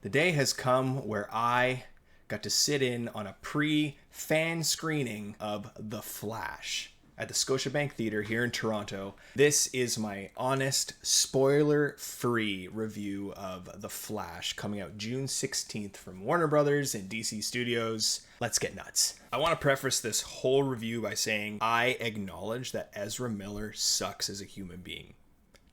The day has come where I got to sit in on a pre-fan screening of The Flash at the Scotiabank Theatre here in Toronto. This is my honest, spoiler-free review of The Flash, coming out June 16th from Warner Brothers and DC Studios. Let's get nuts. I want to preface this whole review by saying I acknowledge that Ezra Miller sucks as a human being.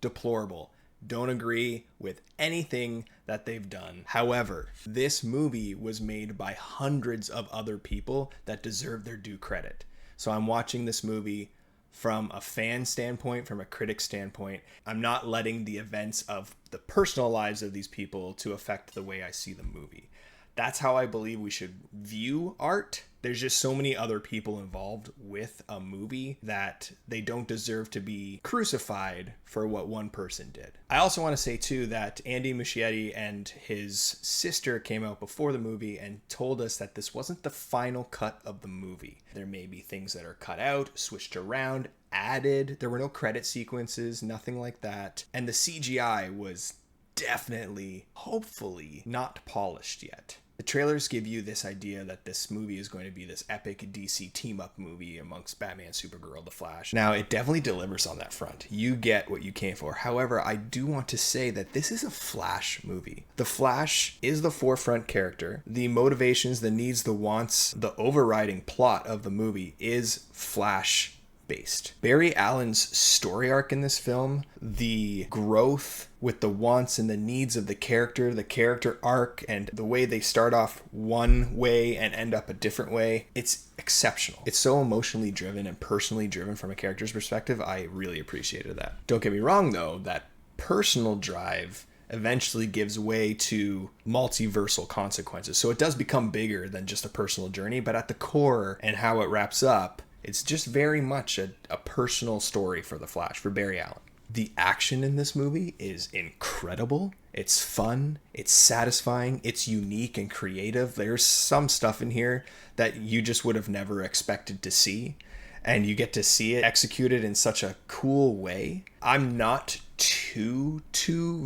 Deplorable. Don't agree with anything that they've done. However, this movie was made by hundreds of other people that deserve their due credit. So I'm watching this movie from a fan standpoint, from a critic standpoint. I'm not letting the events of the personal lives of these people to affect the way I see the movie. That's how I believe we should view art. There's just so many other people involved with a movie that they don't deserve to be crucified for what one person did. I also want to say too that Andy Muschietti and his sister came out before the movie and told us that this wasn't the final cut of the movie. There may be things that are cut out, switched around, added. There were no credit sequences, nothing like that. And the CGI was definitely, hopefully, not polished yet. The trailers give you this idea that this movie is going to be this epic DC team-up movie amongst Batman, Supergirl, The Flash. Now, it definitely delivers on that front. You get what you came for. However, I do want to say that this is a Flash movie. The Flash is the forefront character. The motivations, the needs, the wants, the overriding plot of the movie is Flash based. Barry Allen's story arc in this film, the growth with the wants and the needs of the character arc, and the way they start off one way and end up a different way, it's exceptional. It's so emotionally driven and personally driven from a character's perspective. I really appreciated that. Don't get me wrong though, that personal drive eventually gives way to multiversal consequences. So it does become bigger than just a personal journey, but at the core and how it wraps up, it's just very much a personal story for The Flash, for Barry Allen. The action in this movie is incredible. It's fun. It's satisfying. It's unique and creative. There's some stuff in here that you just would have never expected to see. And you get to see it executed in such a cool way. I'm not too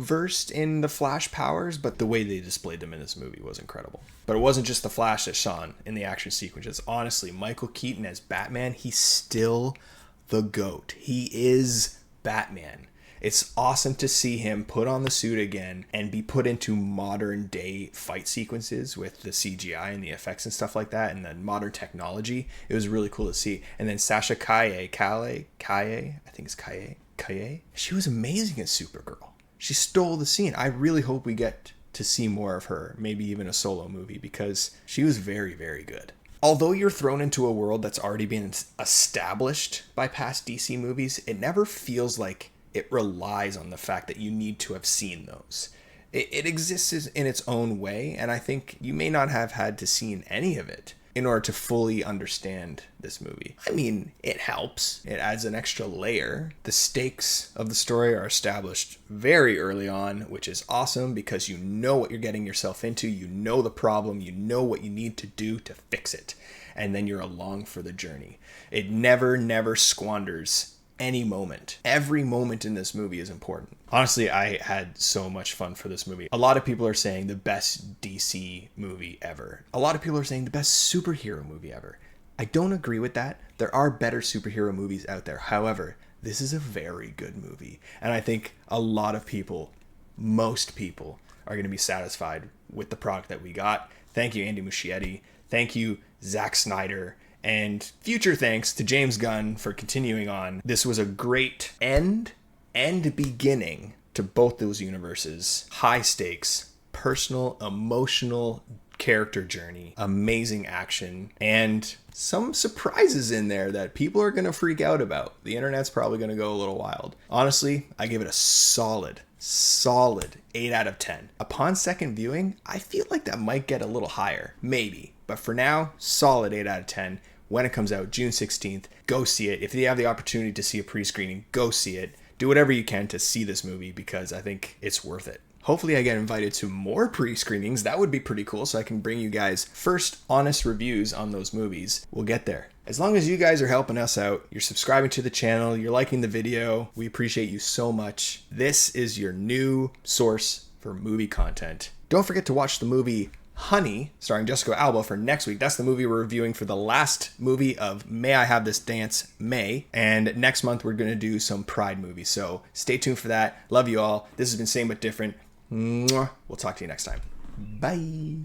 versed in the Flash powers, but the way they displayed them in this movie was incredible. But it wasn't just the Flash that shone in the action sequences. Honestly, Michael Keaton as Batman, he's still the GOAT. He is Batman. It's awesome to see him put on the suit again and be put into modern day fight sequences with the CGI and the effects and stuff like that and the modern technology. It was really cool to see. And then Sasha Calle, I think it's Calle. She was amazing as Supergirl. She stole the scene. I really hope we get to see more of her, maybe even a solo movie, because she was very, very good. Although you're thrown into a world that's already been established by past DC movies, it never feels like it relies on the fact that you need to have seen those. It exists in its own way, and I think you may not have had to seen any of it in order to fully understand this movie. I mean, it helps. It adds an extra layer. The stakes of the story are established very early on, which is awesome because you know what you're getting yourself into. You know the problem. You know what you need to do to fix it. And then you're along for the journey. It never squanders any moment. Every moment in this movie is important. Honestly, I had so much fun for this movie. A lot of people are saying the best DC movie ever. A lot of people are saying the best superhero movie ever. I don't agree with that. There are better superhero movies out there. However, this is a very good movie. And I think a lot of people, most people, are going to be satisfied with the product that we got. Thank you, Andy Muschietti. Thank you, Zack Snyder. And future thanks to James Gunn for continuing on. This was a great end and beginning to both those universes. High stakes, personal, emotional character journey, amazing action, and some surprises in there that people are going to freak out about. The internet's probably going to go a little wild. Honestly, I give it a solid 8 out of 10. Upon second viewing, I feel like that might get a little higher, maybe. But for now, solid 8 out of 10. When it comes out, June 16th, go see it. If you have the opportunity to see a pre-screening, go see it. Do whatever you can to see this movie because I think it's worth it. Hopefully I get invited to more pre-screenings. That would be pretty cool so I can bring you guys first honest reviews on those movies. We'll get there. As long as you guys are helping us out, you're subscribing to the channel, you're liking the video, we appreciate you so much. This is your new source for movie content. Don't forget to watch the movie Honey, starring Jessica Alba, for next week. That's the movie we're reviewing for the last movie of May I Have This Dance, May. And next month, we're going to do some Pride movies. So stay tuned for that. Love you all. This has been Same But Different. We'll talk to you next time. Bye.